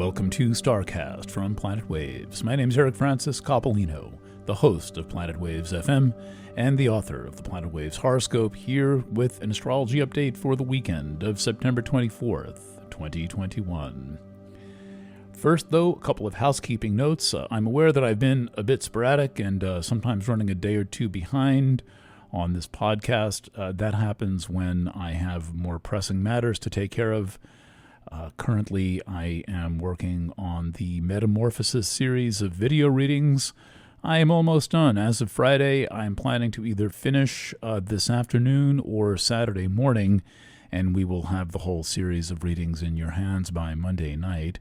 Welcome to STARCAST from Planet Waves. My name is Eric Francis Coppolino, the host of Planet Waves FM and the author of the Planet Waves Horoscope, here with an astrology update for the weekend of September 24th, 2021. First, though, a couple of housekeeping notes. I'm aware that I've been a bit sporadic and sometimes running a day or two behind on this podcast. That happens when I have more pressing matters to take care of. Currently, I am working on the Metamorphosis series of video readings. I am almost done. As of Friday, I'm planning to either finish this afternoon or Saturday morning, and we will have the whole series of readings in your hands by Monday night.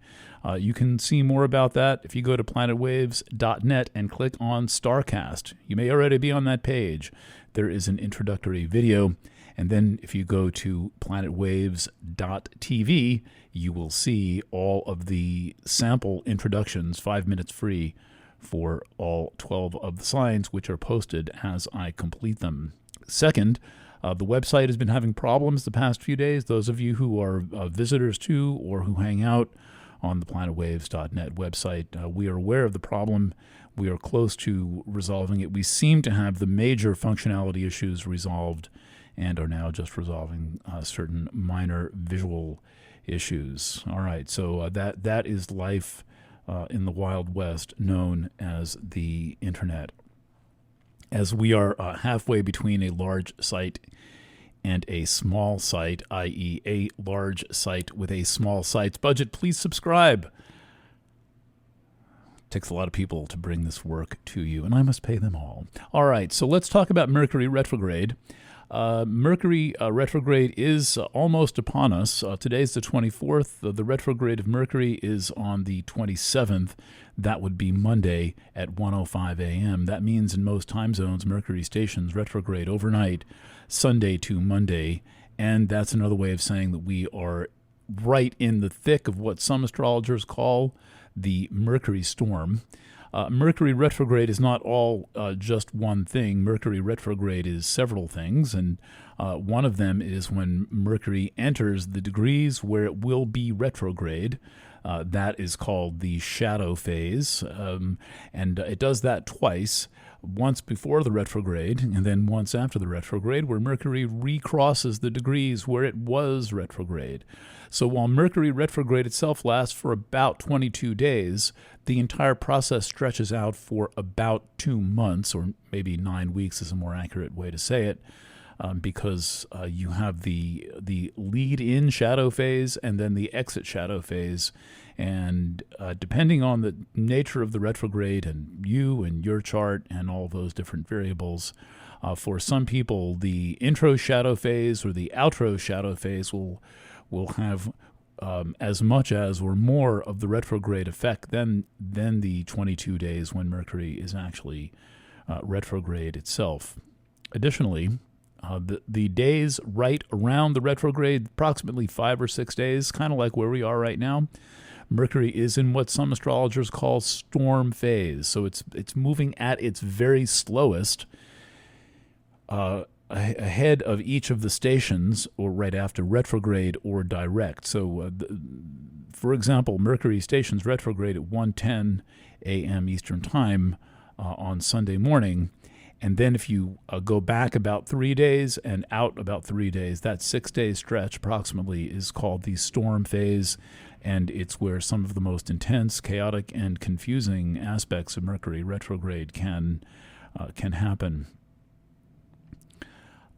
You can see more about that if you go to planetwaves.net and click on STARCAST. You may already be on that page. There is an introductory video. And then if you go to planetwaves.tv, you will see all of the sample introductions, 5 minutes free, for all 12 of the signs, which are posted as I complete them. Second, the website has been having problems the past few days. Those of you who are visitors to or who hang out on the planetwaves.net website, we are aware of the problem. We are close to resolving it. We seem to have the major functionality issues resolved and are now just resolving certain minor visual issues. All right, so that is life in the Wild West, known as the Internet. As we are halfway between a large site and a small site, i.e. a large site with a small site's budget, please subscribe. It takes a lot of people to bring this work to you, and I must pay them all. All right, so let's talk about Mercury Retrograde. Mercury retrograde is almost upon us. Today's the 24th. The retrograde of Mercury is on the 27th. That would be Monday at 1:05 a.m. That means in most time zones, Mercury stations retrograde overnight, Sunday to Monday. And that's another way of saying that we are right in the thick of what some astrologers call the Mercury storm. Mercury retrograde is not all just one thing. Mercury retrograde is several things, and one of them is when Mercury enters the degrees where it will be retrograde. That is called the shadow phase, and it does that twice, once before the retrograde and then once after the retrograde, where Mercury recrosses the degrees where it was retrograde. So while Mercury retrograde itself lasts for about 22 days, the entire process stretches out for about 2 months, or maybe 9 weeks is a more accurate way to say it, because you have the lead-in shadow phase and then the exit shadow phase. And depending on the nature of the retrograde and you and your chart and all those different variables, for some people, the intro shadow phase or the outro shadow phase will have as much as or more of the retrograde effect than the 22 days when Mercury is actually retrograde itself. Additionally, the days right around the retrograde, approximately 5 or 6 days, kind of like where we are right now, Mercury is in what some astrologers call storm phase. So it's moving at its very slowest ahead of each of the stations, or right after retrograde or direct. So, for example, Mercury stations retrograde at 1:10 a.m. Eastern Time on Sunday morning. And then if you go back about 3 days and out about 3 days, that 6-day stretch approximately is called the storm phase, and it's where some of the most intense, chaotic, and confusing aspects of Mercury retrograde can happen.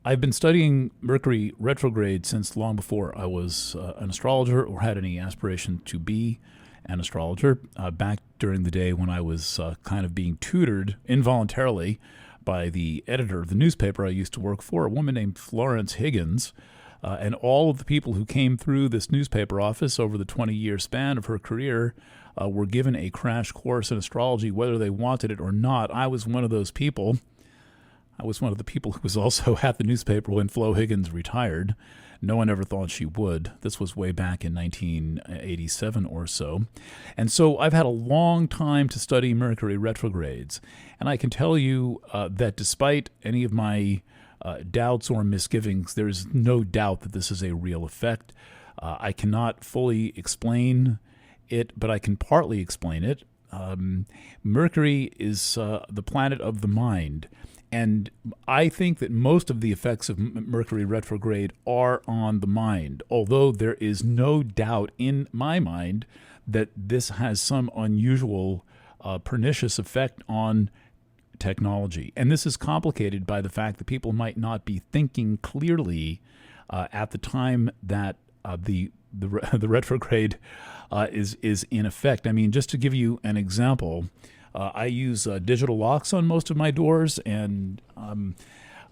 I've been studying Mercury retrograde since long before I was an astrologer or had any aspiration to be an astrologer, back during the day when I was kind of being tutored involuntarily by the editor of the newspaper I used to work for, a woman named Florence Higgins. And all of the people who came through this newspaper office over the 20-year span of her career were given a crash course in astrology, whether they wanted it or not. I was one of those people. I was one of the people who was also at the newspaper when Flo Higgins retired. No one ever thought she would. This was way back in 1987 or so. And so I've had a long time to study Mercury retrogrades. And I can tell you that despite any of my doubts or misgivings, there's no doubt that this is a real effect. I cannot fully explain it, but I can partly explain it. Mercury is the planet of the mind. And I think that most of the effects of Mercury retrograde are on the mind, although there is no doubt in my mind that this has some unusual, pernicious effect on technology. And this is complicated by the fact that people might not be thinking clearly at the time that the retrograde is in effect. I mean, just to give you an example, I use digital locks on most of my doors, and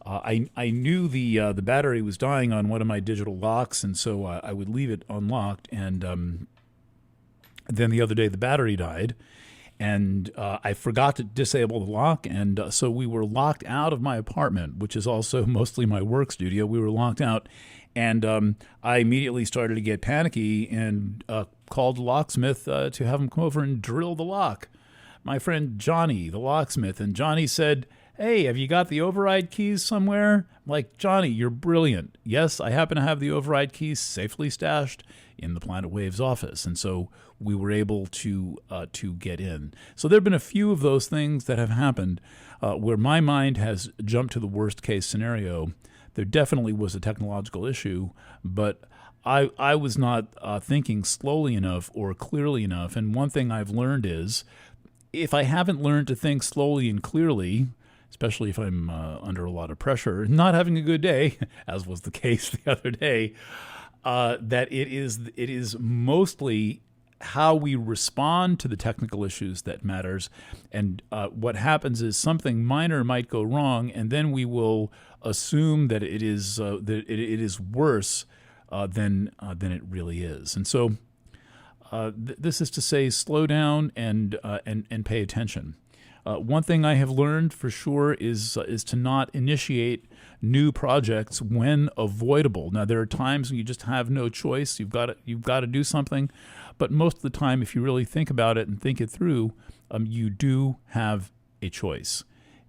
I knew the battery was dying on one of my digital locks, and so I would leave it unlocked. And then the other day the battery died, and I forgot to disable the lock, and so we were locked out of my apartment, which is also mostly my work studio. We were locked out, and I immediately started to get panicky and called the locksmith to have him come over and drill the lock. My friend Johnny, the locksmith, and Johnny said, "Hey, have you got the override keys somewhere?" I'm like, "Johnny, you're brilliant. Yes, I happen to have the override keys safely stashed in the Planet Waves office." And so we were able to get in. So there have been a few of those things that have happened where my mind has jumped to the worst case scenario. There definitely was a technological issue, but I was not thinking slowly enough or clearly enough. And one thing I've learned is, if I haven't learned to think slowly and clearly, especially if I'm under a lot of pressure, not having a good day, as was the case the other day, that it is mostly how we respond to the technical issues that matters. And what happens is something minor might go wrong, and then we will assume that it is worse than it really is. And so this is to say, slow down and pay attention. One thing I have learned for sure is to not initiate new projects when avoidable. Now, there are times when you just have no choice. You've got to do something, but most of the time, if you really think about it and think it through, you do have a choice.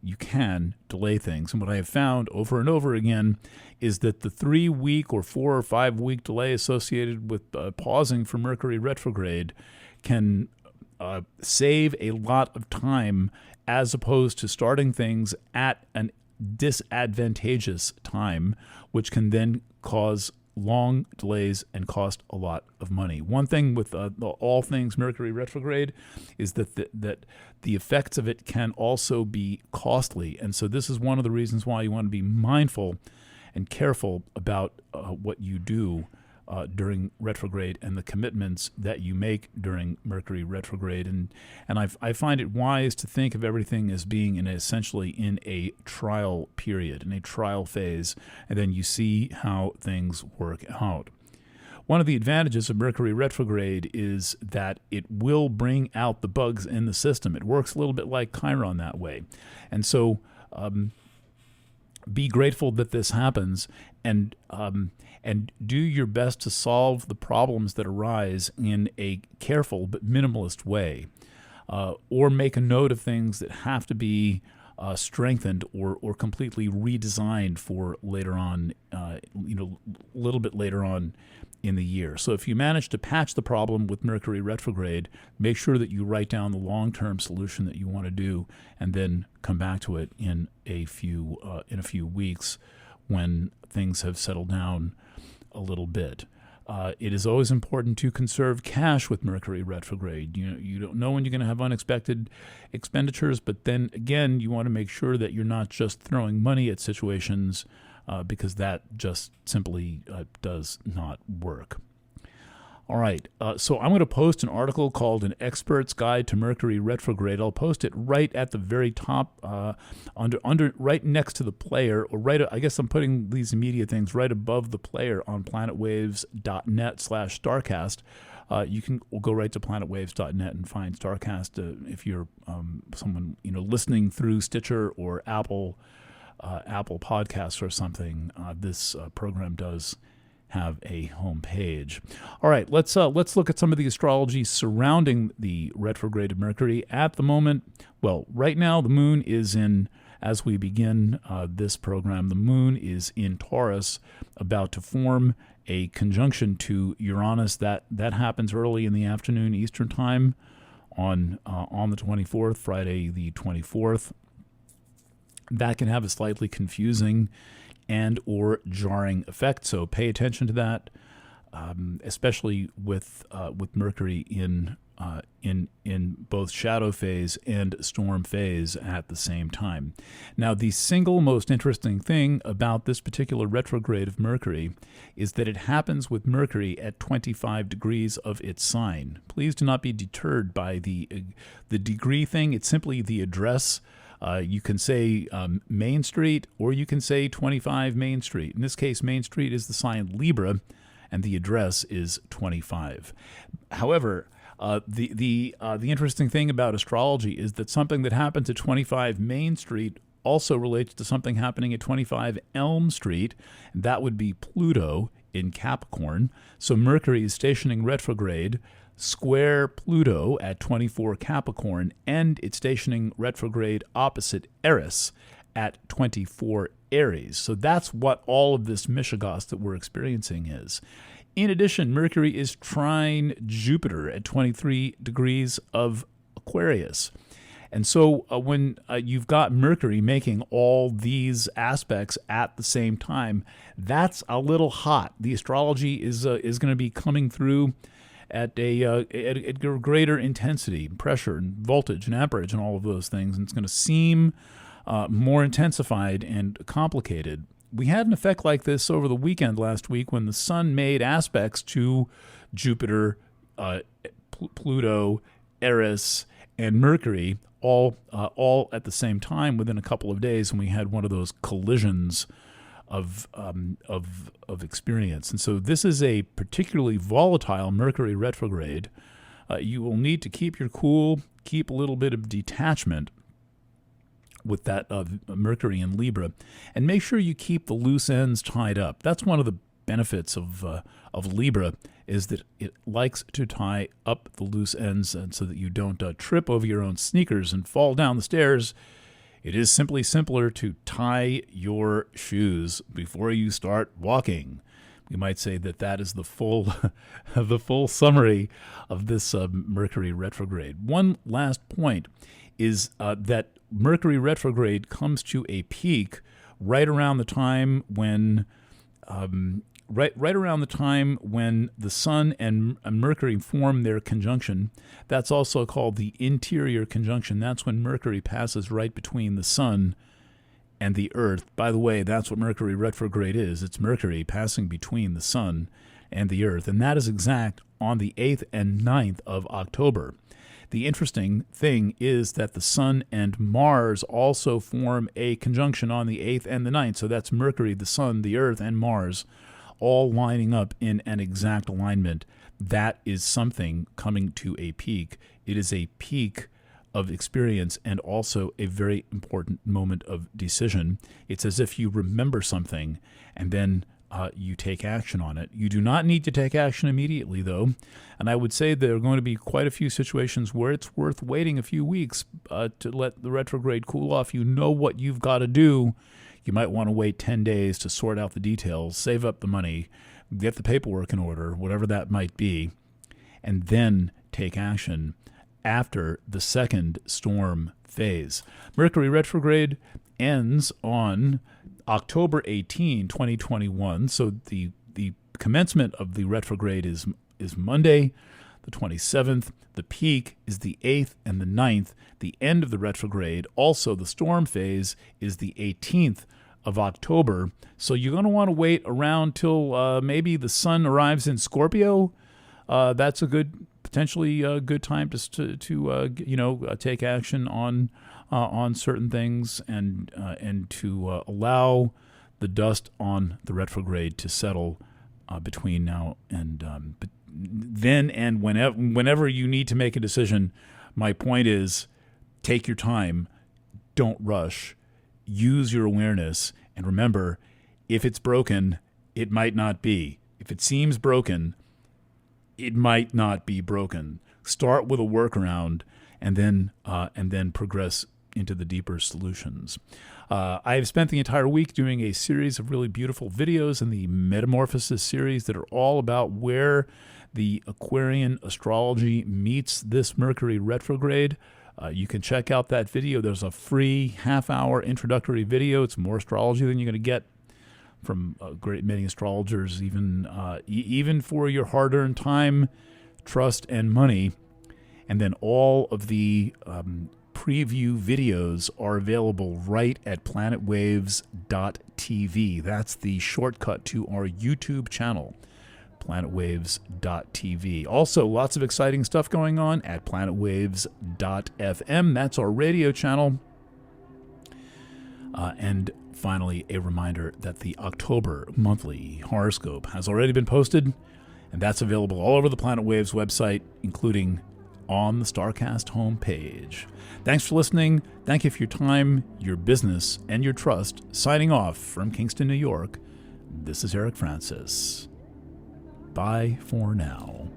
You can delay things. And what I have found over and over again is that the 3-week or 4 or 5 week delay associated with pausing for Mercury retrograde can save a lot of time, as opposed to starting things at an disadvantageous time, which can then cause long delays and cost a lot of money. One thing with all things Mercury retrograde is that the effects of it can also be costly. And so this is one of the reasons why you want to be mindful and careful about what you do during retrograde and the commitments that you make during Mercury retrograde. And I find it wise to think of everything as being essentially in a trial period, in a trial phase, and then you see how things work out. One of the advantages of Mercury retrograde is that it will bring out the bugs in the system. It works a little bit like Chiron that way. And so be grateful that this happens, and do your best to solve the problems that arise in a careful but minimalist way, or make a note of things that have to be strengthened or completely redesigned for later on, a little bit later on in the year. So if you manage to patch the problem with Mercury retrograde, make sure that you write down the long-term solution that you want to do, and then come back to it in a few weeks when things have settled down a little bit. It is always important to conserve cash with Mercury retrograde. You don't know when you're going to have unexpected expenditures, but then again, you want to make sure that you're not just throwing money at situations, because that just simply does not work. All right, so I'm going to post an article called An Expert's Guide to Mercury Retrograde. I'll post it right at the very top, under right next to the player, or I guess I'm putting these immediate things right above the player on planetwaves.net/STARCAST. You can go right to planetwaves.net and find STARCAST if you're someone listening through Stitcher or Apple Podcasts or something. This program does have a home page. All right, let's look at some of the astrology surrounding the retrograde of Mercury at the moment. Well, right now the moon is in as we begin this program. The moon is in Taurus, about to form a conjunction to Uranus. That happens early in the afternoon Eastern Time on the 24th, Friday the 24th. That can have a slightly confusing and or jarring effect, so pay attention to that, especially with Mercury in both shadow phase and storm phase at the same time. Now, the single most interesting thing about this particular retrograde of Mercury is that it happens with Mercury at 25 degrees of its sign. Please do not be deterred by the degree thing. It's simply the address. You can say Main Street, or you can say 25 Main Street. In this case, Main Street is the sign Libra, and the address is 25. However, the interesting thing about astrology is that something that happens at 25 Main Street also relates to something happening at 25 Elm Street, and that would be Pluto in Capricorn. So Mercury is stationing retrograde square Pluto at 24 Capricorn, and it's stationing retrograde opposite Eris at 24 Aries. So that's what all of this Mishigas that we're experiencing is. In addition, Mercury is trine Jupiter at 23 degrees of Aquarius. And so when you've got Mercury making all these aspects at the same time, that's a little hot. The astrology is going to be coming through at a greater intensity, pressure, and voltage, and amperage, and all of those things. And it's going to seem more intensified and complicated. We had an effect like this over the weekend last week when the Sun made aspects to Jupiter, Pluto, Eris, and Mercury all at the same time within a couple of days, and we had one of those collisions of experience. And so this is a particularly volatile Mercury retrograde. You will need to keep your cool, keep a little bit of detachment with that Mercury in Libra, and make sure you keep the loose ends tied up. That's one of the benefits of Libra, is that it likes to tie up the loose ends, and so that you don't trip over your own sneakers and fall down the stairs. It is simply simpler to tie your shoes before you start walking. We might say that is the full the full summary of this Mercury retrograde. One last point is that Mercury retrograde comes to a peak right around the time when right around the time when the Sun and Mercury form their conjunction. That's also called the interior conjunction. That's when Mercury passes right between the Sun and the Earth. By the way, that's what Mercury retrograde is. It's Mercury passing between the Sun and the Earth, and that is exact on the 8th and 9th of October. The interesting thing is that the Sun and Mars also form a conjunction on the 8th and the 9th. So that's Mercury, the Sun, the Earth, and Mars all lining up in an exact alignment. That is something coming to a peak. It is a peak of experience and also a very important moment of decision. It's as if you remember something and then you take action on it. You do not need to take action immediately, though. And I would say there are going to be quite a few situations where it's worth waiting a few weeks to let the retrograde cool off. You know what you've got to do. You might want to wait 10 days to sort out the details, save up the money, get the paperwork in order, whatever that might be, and then take action after the second storm phase. Mercury retrograde ends on October 18, 2021. So the commencement of the retrograde is Monday, the 27th. The peak is the 8th and the 9th. The end of the retrograde, also the storm phase, is the 18th of October. So you're going to want to wait around till maybe the Sun arrives in Scorpio. That's a potentially good time to take action on certain things and to allow the dust on the retrograde to settle between now and then and whenever you need to make a decision. My point is, take your time, don't rush, use your awareness, and remember, if it's broken, it might not be. If it seems broken, it might not be broken. Start with a workaround and then progress into the deeper solutions. I've spent the entire week doing a series of really beautiful videos in the Metamorphosis series that are all about where the Aquarian astrology meets this Mercury retrograde. You can check out that video. There's a free half-hour introductory video. It's more astrology than you're going to get from a great many astrologers, even for your hard-earned time, trust, and money. And then all of the preview videos are available right at planetwaves.tv. That's the shortcut to our YouTube channel, planetwaves.tv. Also, lots of exciting stuff going on at planetwaves.fm. That's our radio channel. And finally, a reminder that the October monthly horoscope has already been posted, and that's available all over the Planet Waves website, including on the STARCAST homepage. Thanks for listening. Thank you for your time, your business, and your trust. Signing off from Kingston, New York, this is Eric Francis. Bye for now.